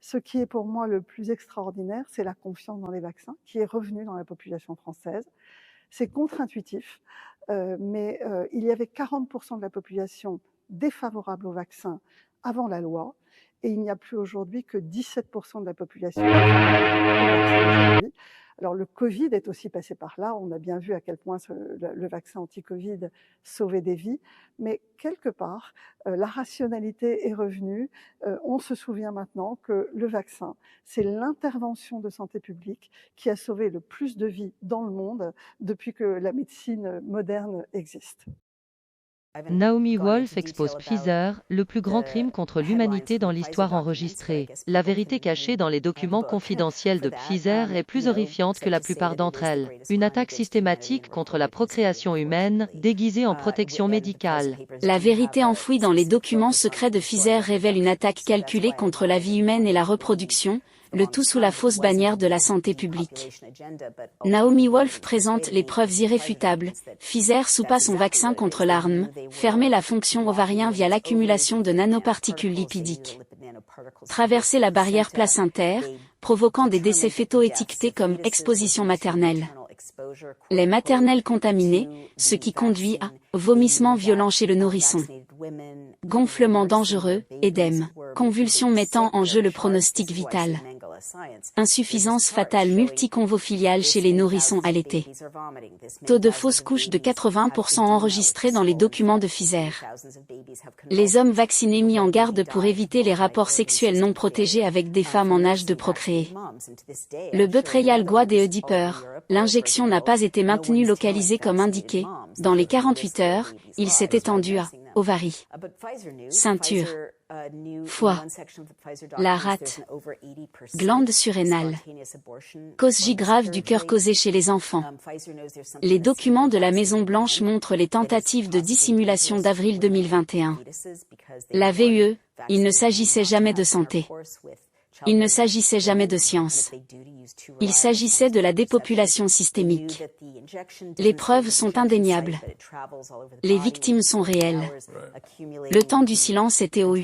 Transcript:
Ce qui est pour moi le plus extraordinaire, c'est la confiance dans les vaccins qui est revenue dans la population française. C'est contre-intuitif, mais il y avait 40% de la population défavorable au vaccin avant la loi, et il n'y a plus aujourd'hui que 17% de la population défavorable au vaccin aujourd'hui. Alors le Covid est aussi passé par là, on a bien vu à quel point le vaccin anti-Covid sauvait des vies, mais quelque part, la rationalité est revenue. On se souvient maintenant que le vaccin, c'est l'intervention de santé publique qui a sauvé le plus de vies dans le monde depuis que la médecine moderne existe. Naomi Wolf expose Pfizer, le plus grand crime contre l'humanité dans l'histoire enregistrée. La vérité cachée dans les documents confidentiels de Pfizer est plus horrifiante que la plupart d'entre elles. Une attaque systématique contre la procréation humaine, déguisée en protection médicale. La vérité enfouie dans les documents secrets de Pfizer révèle une attaque calculée contre la vie humaine et la reproduction, le tout sous la fausse bannière de la santé publique. Naomi Wolf présente les preuves irréfutables. Pfizer soupa son vaccin contre l'ARN, fermer la fonction ovarien via l'accumulation de nanoparticules lipidiques. Traverser la barrière placentaire, provoquant des décès fœtaux étiquetés comme exposition maternelle. Les maternelles contaminées, ce qui conduit à vomissements violents chez le nourrisson. Gonflement dangereux, édème, convulsions mettant en jeu le pronostic vital. Insuffisance fatale multiconvofiliale chez les nourrissons allaités. Taux de fausses couches de 80% enregistrés dans les documents de Pfizer. Les hommes vaccinés mis en garde pour éviter les rapports sexuels non protégés avec des femmes en âge de procréer. Le Betrayal Guad et Oediper, l'injection n'a pas été maintenue localisée comme indiqué. Dans les 48 heures, il s'est étendu à ovaries, ceinture, foie, la rate, glande surrénale, cause J grave du cœur causée chez les enfants. Les documents de la Maison-Blanche montrent les tentatives de dissimulation d'avril 2021. La VUE, il ne s'agissait jamais de santé. Il ne s'agissait jamais de science. Il s'agissait de la dépopulation systémique. Les preuves sont indéniables. Les victimes sont réelles. Le temps du silence était au